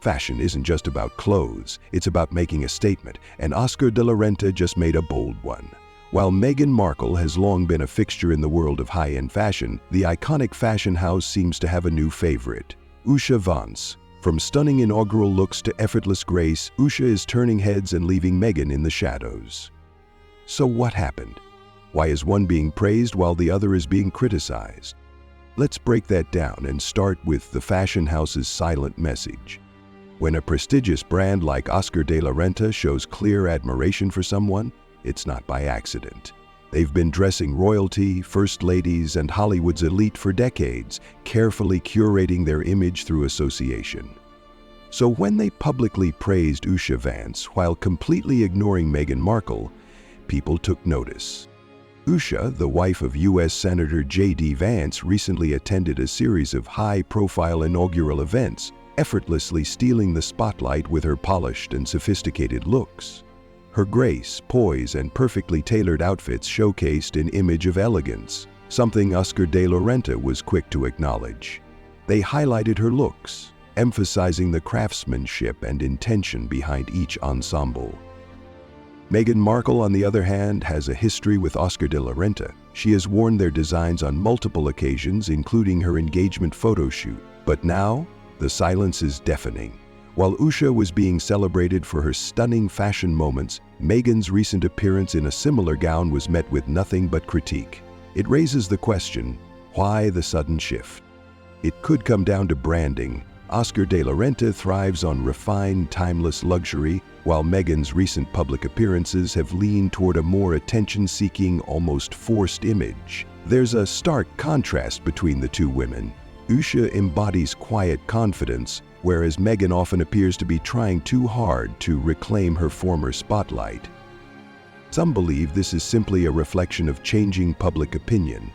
Fashion isn't just about clothes, it's about making a statement, and Oscar De La Renta just made a bold one. While Meghan Markle has long been a fixture in the world of high-end fashion, the iconic fashion house seems to have a new favorite, Usha Vance. From stunning inaugural looks to effortless grace, Usha is turning heads and leaving Meghan in the shadows. So what happened? Why is one being praised while the other is being criticized? Let's break that down and start with the fashion house's silent message. When a prestigious brand like Oscar De La Renta shows clear admiration for someone, it's not by accident. They've been dressing royalty, first ladies, and Hollywood's elite for decades, carefully curating their image through association. So when they publicly praised Usha Vance while completely ignoring Meghan Markle, people took notice. Usha, the wife of U.S. Senator J.D. Vance, recently attended a series of high-profile inaugural events, effortlessly stealing the spotlight with her polished and sophisticated looks. Her grace, poise, and perfectly tailored outfits showcased an image of elegance, something Oscar De La Renta was quick to acknowledge. They highlighted her looks, emphasizing the craftsmanship and intention behind each ensemble. Meghan Markle, on the other hand, has a history with Oscar De La Renta. She has worn their designs on multiple occasions, including her engagement photo shoot. But now, the silence is deafening. While Usha was being celebrated for her stunning fashion moments, Meghan's recent appearance in a similar gown was met with nothing but critique. It raises the question, why the sudden shift? It could come down to branding. Oscar De La Renta thrives on refined, timeless luxury, while Meghan's recent public appearances have leaned toward a more attention-seeking, almost forced image. There's a stark contrast between the two women. Usha embodies quiet confidence, whereas Meghan often appears to be trying too hard to reclaim her former spotlight. Some believe this is simply a reflection of changing public opinion.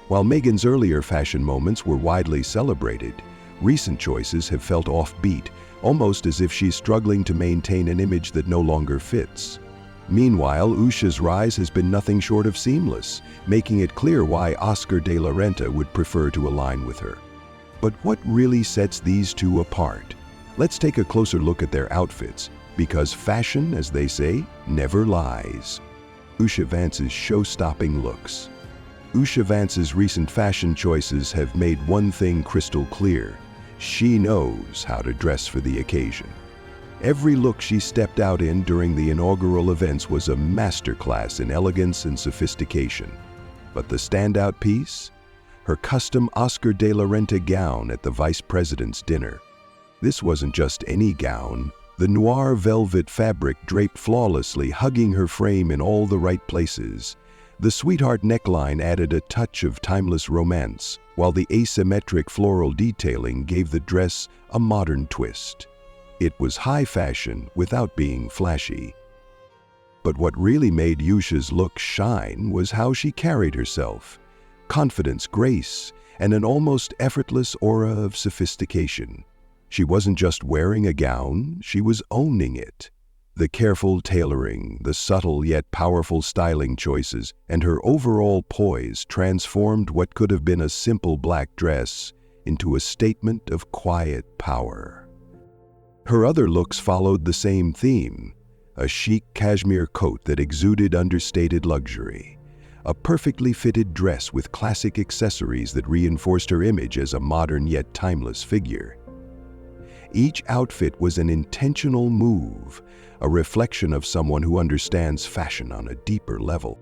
While Meghan's earlier fashion moments were widely celebrated, recent choices have felt offbeat, almost as if she's struggling to maintain an image that no longer fits. Meanwhile, Usha's rise has been nothing short of seamless, making it clear why Oscar De La Renta would prefer to align with her. But what really sets these two apart? Let's take a closer look at their outfits, because fashion, as they say, never lies. Usha Vance's show-stopping looks. Usha Vance's recent fashion choices have made one thing crystal clear. She knows how to dress for the occasion. Every look she stepped out in during the inaugural events was a masterclass in elegance and sophistication. But the standout piece? Her custom Oscar De La Renta gown at the vice president's dinner. This wasn't just any gown. The noir velvet fabric draped flawlessly, hugging her frame in all the right places. The sweetheart neckline added a touch of timeless romance, while the asymmetric floral detailing gave the dress a modern twist. It was high fashion without being flashy. But what really made Usha's look shine was how she carried herself. Confidence, grace, and an almost effortless aura of sophistication. She wasn't just wearing a gown, she was owning it. The careful tailoring, the subtle yet powerful styling choices, and her overall poise transformed what could have been a simple black dress into a statement of quiet power. Her other looks followed the same theme, a chic cashmere coat that exuded understated luxury. A perfectly fitted dress with classic accessories that reinforced her image as a modern yet timeless figure. Each outfit was an intentional move, a reflection of someone who understands fashion on a deeper level.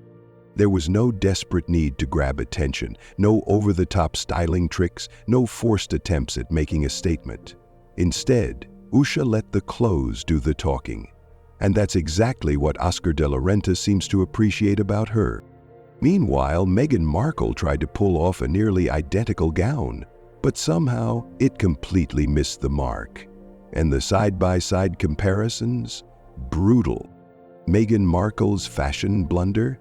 There was no desperate need to grab attention, no over-the-top styling tricks, no forced attempts at making a statement. Instead, Usha let the clothes do the talking. And that's exactly what Oscar De La Renta seems to appreciate about her. Meanwhile, Meghan Markle tried to pull off a nearly identical gown, but somehow it completely missed the mark. And the side-by-side comparisons? Brutal. Meghan Markle's fashion blunder?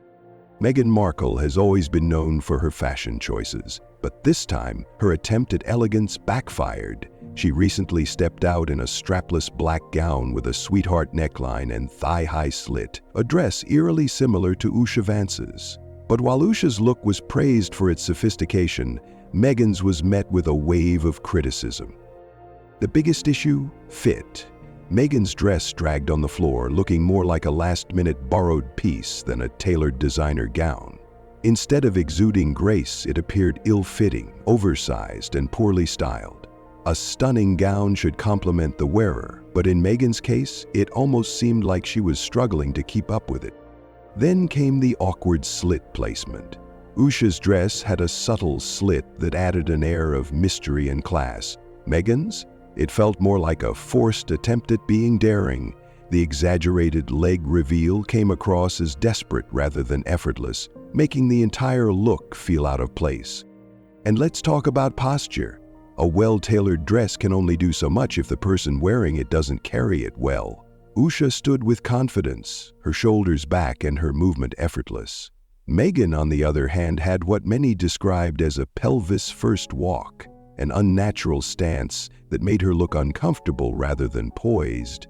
Meghan Markle has always been known for her fashion choices, but this time her attempt at elegance backfired. She recently stepped out in a strapless black gown with a sweetheart neckline and thigh-high slit, a dress eerily similar to Usha Vance's. But while Usha's look was praised for its sophistication, Meghan's was met with a wave of criticism. The biggest issue? Fit. Meghan's dress dragged on the floor, looking more like a last-minute borrowed piece than a tailored designer gown. Instead of exuding grace, it appeared ill-fitting, oversized, and poorly styled. A stunning gown should complement the wearer, but in Meghan's case, it almost seemed like she was struggling to keep up with it. Then came the awkward slit placement. Usha's dress had a subtle slit that added an air of mystery and class. Meghan's? It felt more like a forced attempt at being daring. The exaggerated leg reveal came across as desperate rather than effortless, making the entire look feel out of place. And let's talk about posture. A well-tailored dress can only do so much if the person wearing it doesn't carry it well. Usha stood with confidence, her shoulders back and her movement effortless. Meghan, on the other hand, had what many described as a pelvis-first walk, an unnatural stance that made her look uncomfortable rather than poised.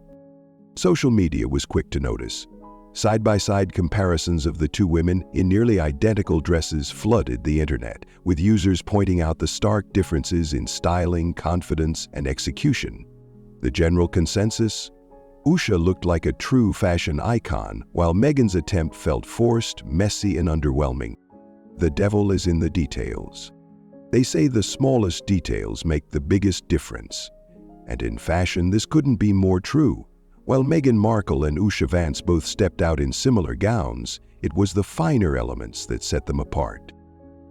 Social media was quick to notice. Side-by-side comparisons of the two women in nearly identical dresses flooded the internet, with users pointing out the stark differences in styling, confidence, and execution. The general consensus? Usha looked like a true fashion icon, while Meghan's attempt felt forced, messy, and underwhelming. The devil is in the details. They say the smallest details make the biggest difference. And in fashion, this couldn't be more true. While Meghan Markle and Usha Vance both stepped out in similar gowns, it was the finer elements that set them apart.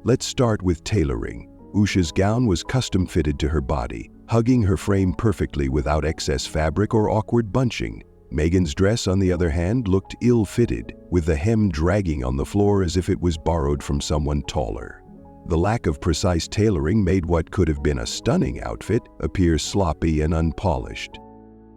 Let's start with tailoring. Usha's gown was custom-fitted to her body, hugging her frame perfectly without excess fabric or awkward bunching. Meghan's dress, on the other hand, looked ill-fitted, with the hem dragging on the floor as if it was borrowed from someone taller. The lack of precise tailoring made what could have been a stunning outfit appear sloppy and unpolished.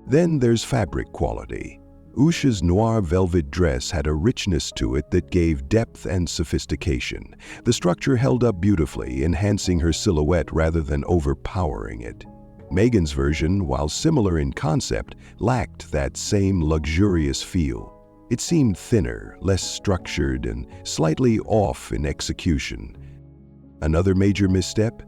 Then there's fabric quality. Usha's noir velvet dress had a richness to it that gave depth and sophistication. The structure held up beautifully, enhancing her silhouette rather than overpowering it. Meghan's version, while similar in concept, lacked that same luxurious feel. It seemed thinner, less structured, and slightly off in execution. Another major misstep?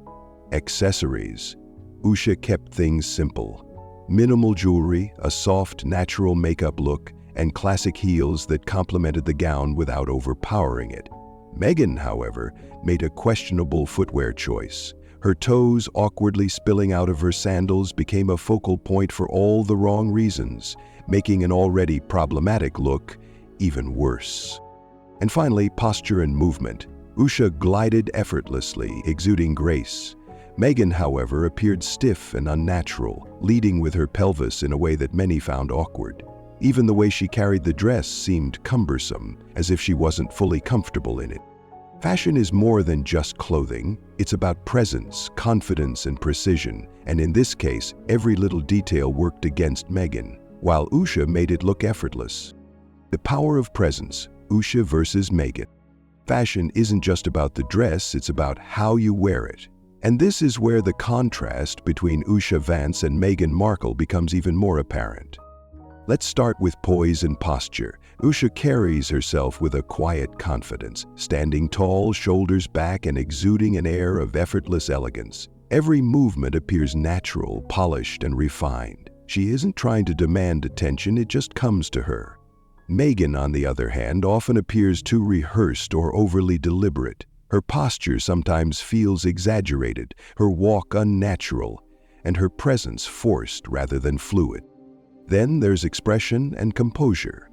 Accessories. Usha kept things simple. Minimal jewelry, a soft, natural makeup look, and classic heels that complemented the gown without overpowering it. Meghan, however, made a questionable footwear choice. Her toes, awkwardly spilling out of her sandals, became a focal point for all the wrong reasons, making an already problematic look even worse. And finally, posture and movement. Usha glided effortlessly, exuding grace. Meghan, however, appeared stiff and unnatural, leading with her pelvis in a way that many found awkward. Even the way she carried the dress seemed cumbersome, as if she wasn't fully comfortable in it. Fashion is more than just clothing. It's about presence, confidence, and precision, and in this case, every little detail worked against Meghan, while Usha made it look effortless. The power of presence, Usha versus Meghan. Fashion isn't just about the dress, it's about how you wear it. And this is where the contrast between Usha Vance and Meghan Markle becomes even more apparent. Let's start with poise and posture. Usha carries herself with a quiet confidence, standing tall, shoulders back, and exuding an air of effortless elegance. Every movement appears natural, polished, and refined. She isn't trying to demand attention, it just comes to her. Meghan, on the other hand, often appears too rehearsed or overly deliberate. Her posture sometimes feels exaggerated, her walk unnatural, and her presence forced rather than fluid. Then there's expression and composure.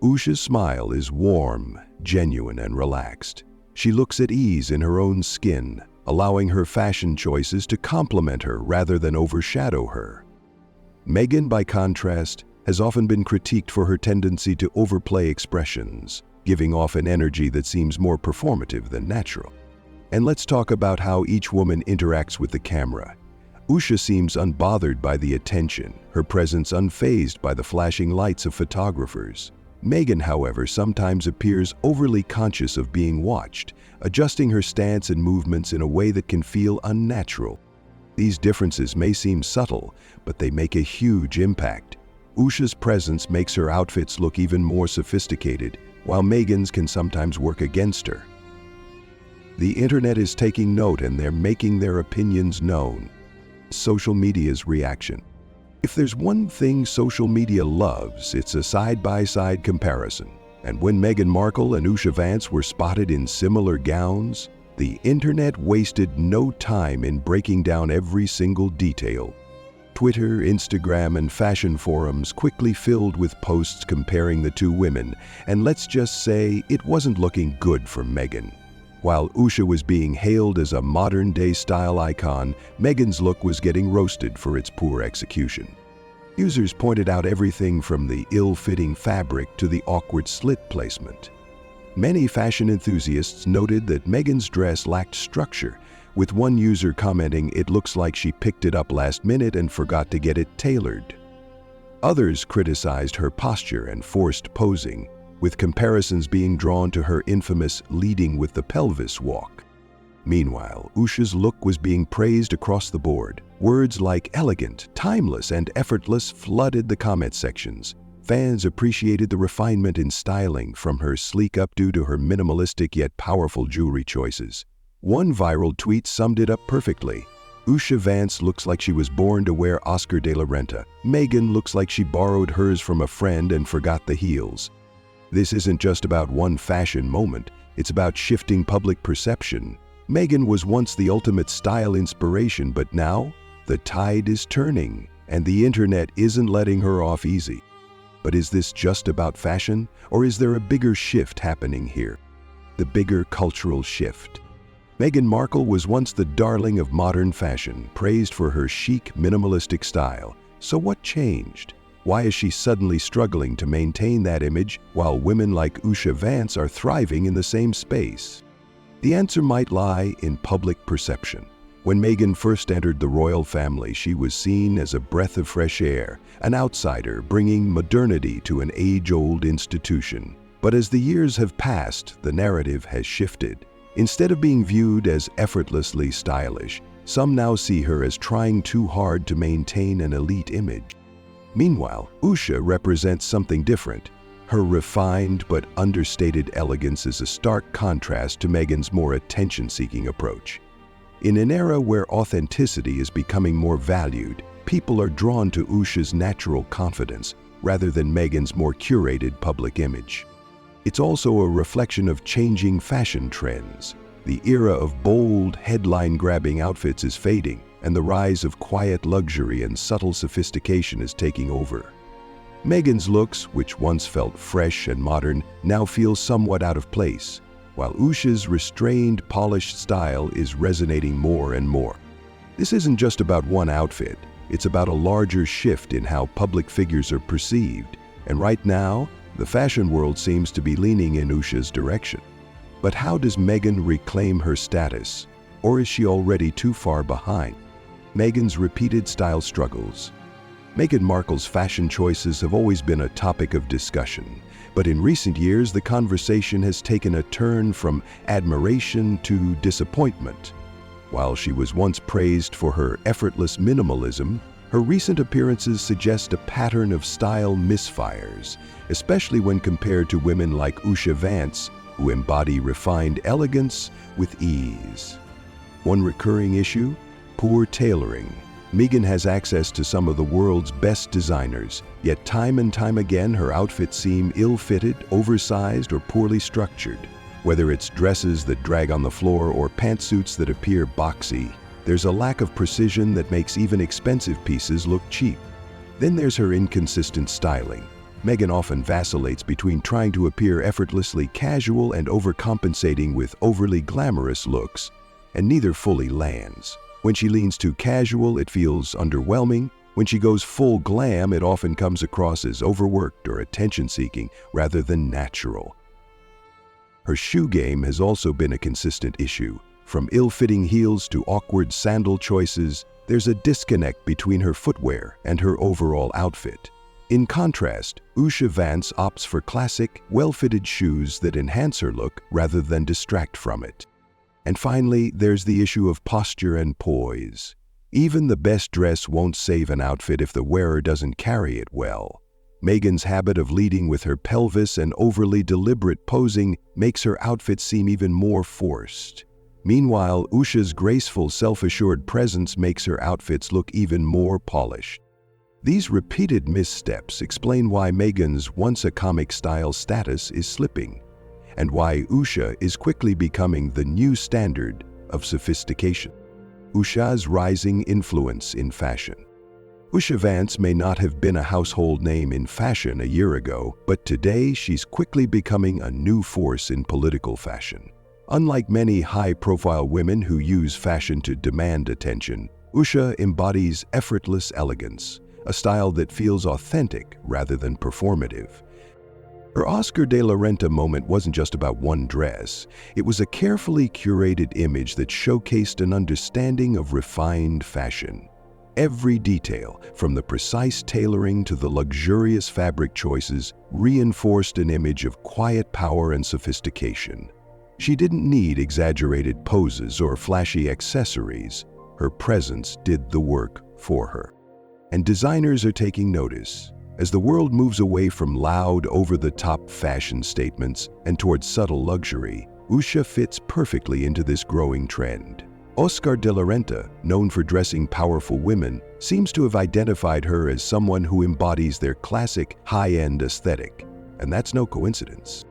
Usha's smile is warm, genuine, and relaxed. She looks at ease in her own skin, allowing her fashion choices to complement her rather than overshadow her. Meghan, by contrast, has often been critiqued for her tendency to overplay expressions, giving off an energy that seems more performative than natural. And let's talk about how each woman interacts with the camera. Usha seems unbothered by the attention, her presence unfazed by the flashing lights of photographers. Meghan, however, sometimes appears overly conscious of being watched, adjusting her stance and movements in a way that can feel unnatural. These differences may seem subtle, but they make a huge impact. Usha's presence makes her outfits look even more sophisticated, while Meghan's can sometimes work against her. The internet is taking note and they're making their opinions known. social media's reaction. If there's one thing social media loves, it's a side-by-side comparison. And when Meghan Markle and Usha Vance were spotted in similar gowns, the internet wasted no time in breaking down every single detail. Twitter, Instagram, and fashion forums quickly filled with posts comparing the two women, and let's just say it wasn't looking good for Meghan. While Usha was being hailed as a modern-day style icon, Meghan's look was getting roasted for its poor execution. Users pointed out everything from the ill-fitting fabric to the awkward slit placement. Many fashion enthusiasts noted that Meghan's dress lacked structure, with one user commenting it looks like she picked it up last minute and forgot to get it tailored. Others criticized her posture and forced posing, with comparisons being drawn to her infamous leading with the pelvis walk. Meanwhile, Usha's look was being praised across the board. Words like elegant, timeless, and effortless flooded the comment sections. Fans appreciated the refinement in styling, from her sleek updo to her minimalistic yet powerful jewelry choices. One viral tweet summed it up perfectly. Usha Vance looks like she was born to wear Oscar De La Renta. Meghan looks like she borrowed hers from a friend and forgot the heels. This isn't just about one fashion moment, it's about shifting public perception. Meghan was once the ultimate style inspiration, but now the tide is turning, and the internet isn't letting her off easy. But is this just about fashion, or is there a bigger shift happening here? The bigger cultural shift. Meghan Markle was once the darling of modern fashion, praised for her chic, minimalistic style. So what changed? Why is she suddenly struggling to maintain that image while women like Usha Vance are thriving in the same space? The answer might lie in public perception. When Meghan first entered the royal family, she was seen as a breath of fresh air, an outsider bringing modernity to an age-old institution. But as the years have passed, the narrative has shifted. Instead of being viewed as effortlessly stylish, some now see her as trying too hard to maintain an elite image. Meanwhile, Usha represents something different. Her refined but understated elegance is a stark contrast to Meghan's more attention-seeking approach. In an era where authenticity is becoming more valued, people are drawn to Usha's natural confidence rather than Meghan's more curated public image. It's also a reflection of changing fashion trends. The era of bold, headline-grabbing outfits is fading, and the rise of quiet luxury and subtle sophistication is taking over. Meghan's looks, which once felt fresh and modern, now feel somewhat out of place, while Usha's restrained, polished style is resonating more and more. This isn't just about one outfit, it's about a larger shift in how public figures are perceived, and right now, the fashion world seems to be leaning in Usha's direction. But how does Meghan reclaim her status? Or is she already too far behind? Meghan's repeated style struggles. Meghan Markle's fashion choices have always been a topic of discussion, but in recent years the conversation has taken a turn from admiration to disappointment. While she was once praised for her effortless minimalism, her recent appearances suggest a pattern of style misfires, especially when compared to women like Usha Vance, who embody refined elegance with ease. One recurring issue? Poor tailoring. Meghan has access to some of the world's best designers, yet time and time again her outfits seem ill-fitted, oversized, or poorly structured. Whether it's dresses that drag on the floor or pantsuits that appear boxy, there's a lack of precision that makes even expensive pieces look cheap. Then there's her inconsistent styling. Meghan often vacillates between trying to appear effortlessly casual and overcompensating with overly glamorous looks, and neither fully lands. When she leans too casual, it feels underwhelming. When she goes full glam, it often comes across as overworked or attention-seeking rather than natural. Her shoe game has also been a consistent issue. From ill-fitting heels to awkward sandal choices, there's a disconnect between her footwear and her overall outfit. In contrast, Usha Vance opts for classic, well-fitted shoes that enhance her look rather than distract from it. And finally, there's the issue of posture and poise. Even the best dress won't save an outfit if the wearer doesn't carry it well. Meghan's habit of leading with her pelvis and overly deliberate posing makes her outfit seem even more forced. Meanwhile, Usha's graceful, self-assured presence makes her outfits look even more polished. These repeated missteps explain why Meghan's once-a-comic-style status is slipping, and why Usha is quickly becoming the new standard of sophistication. Usha's rising influence in fashion. Usha Vance may not have been a household name in fashion a year ago, but today she's quickly becoming a new force in political fashion. Unlike many high-profile women who use fashion to demand attention, Usha embodies effortless elegance, a style that feels authentic rather than performative. Her Oscar De La Renta moment wasn't just about one dress. It was a carefully curated image that showcased an understanding of refined fashion. Every detail, from the precise tailoring to the luxurious fabric choices, reinforced an image of quiet power and sophistication. She didn't need exaggerated poses or flashy accessories. Her presence did the work for her. And designers are taking notice. As the world moves away from loud, over-the-top fashion statements and towards subtle luxury, Usha fits perfectly into this growing trend. Oscar De La Renta, known for dressing powerful women, seems to have identified her as someone who embodies their classic, high-end aesthetic, and that's no coincidence.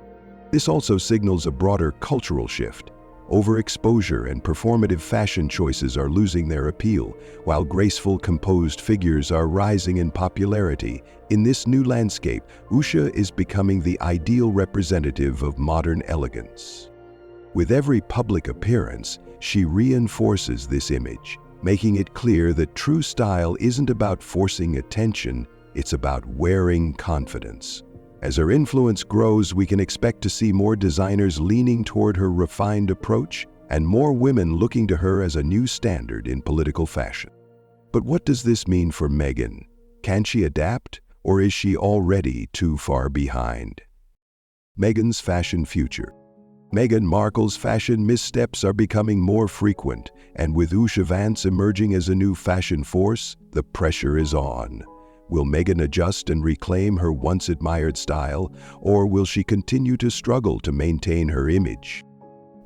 This also signals a broader cultural shift. Overexposure and performative fashion choices are losing their appeal, while graceful, composed figures are rising in popularity. In this new landscape, Usha is becoming the ideal representative of modern elegance. With every public appearance, she reinforces this image, making it clear that true style isn't about forcing attention, it's about wearing confidence. As her influence grows, we can expect to see more designers leaning toward her refined approach and more women looking to her as a new standard in political fashion. But what does this mean for Meghan? Can she adapt, or is she already too far behind? Meghan's fashion future. Meghan Markle's fashion missteps are becoming more frequent, and with Usha Vance emerging as a new fashion force, the pressure is on. Will Meghan adjust and reclaim her once-admired style, or will she continue to struggle to maintain her image?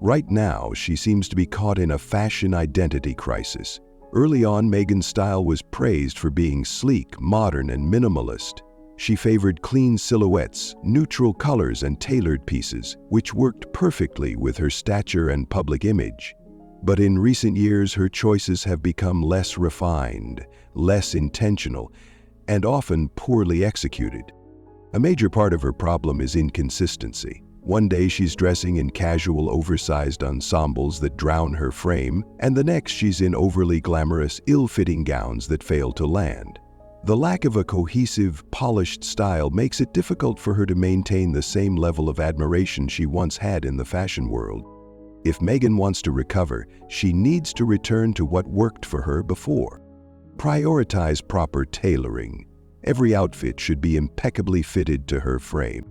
Right now, she seems to be caught in a fashion identity crisis. Early on, Meghan's style was praised for being sleek, modern, and minimalist. She favored clean silhouettes, neutral colors, and tailored pieces, which worked perfectly with her stature and public image. But in recent years, her choices have become less refined, less intentional, and often poorly executed. A major part of her problem is inconsistency. One day she's dressing in casual, oversized ensembles that drown her frame, and the next she's in overly glamorous, ill-fitting gowns that fail to land. The lack of a cohesive, polished style makes it difficult for her to maintain the same level of admiration she once had in the fashion world. If Meghan wants to recover, she needs to return to what worked for her before. Prioritize proper tailoring. Every outfit should be impeccably fitted to her frame.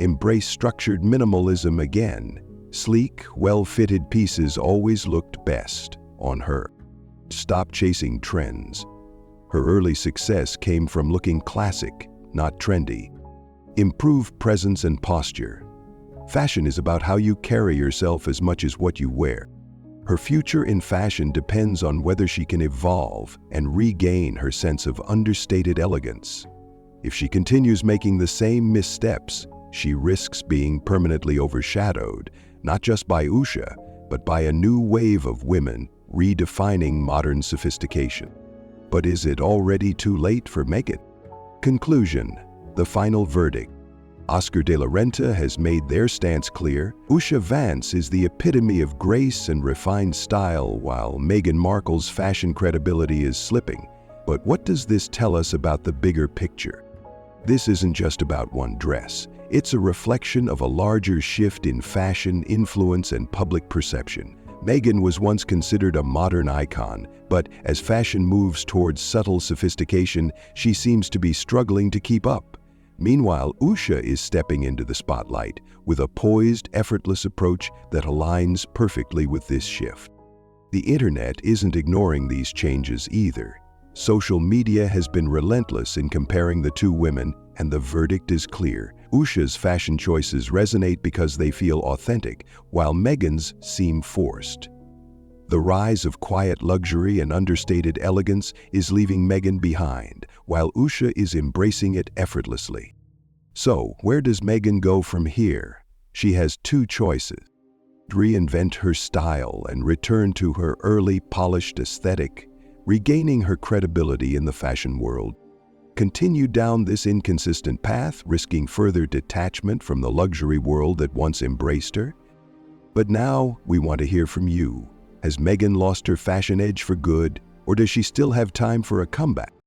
Embrace structured minimalism again. Sleek, well-fitted pieces always looked best on her. Stop chasing trends. Her early success came from looking classic, not trendy. Improve presence and posture. Fashion is about how you carry yourself as much as what you wear. Her future in fashion depends on whether she can evolve and regain her sense of understated elegance. If she continues making the same missteps, she risks being permanently overshadowed, not just by Usha, but by a new wave of women redefining modern sophistication. But is it already too late for Meghan? Conclusion: the final verdict. Oscar De La Renta has made their stance clear. Usha Vance is the epitome of grace and refined style, while Meghan Markle's fashion credibility is slipping. But what does this tell us about the bigger picture? This isn't just about one dress. It's a reflection of a larger shift in fashion, influence, and public perception. Meghan was once considered a modern icon, but as fashion moves towards subtle sophistication, she seems to be struggling to keep up. Meanwhile, Usha is stepping into the spotlight with a poised, effortless approach that aligns perfectly with this shift. The internet isn't ignoring these changes either. Social media has been relentless in comparing the two women, and the verdict is clear. Usha's fashion choices resonate because they feel authentic, while Meghan's seem forced. The rise of quiet luxury and understated elegance is leaving Meghan behind, while Usha is embracing it effortlessly. So, where does Meghan go from here? She has two choices: reinvent her style and return to her early polished aesthetic, regaining her credibility in the fashion world. Continue down this inconsistent path, risking further detachment from the luxury world that once embraced her. But now, we want to hear from you. Has Meghan lost her fashion edge for good, or does she still have time for a comeback?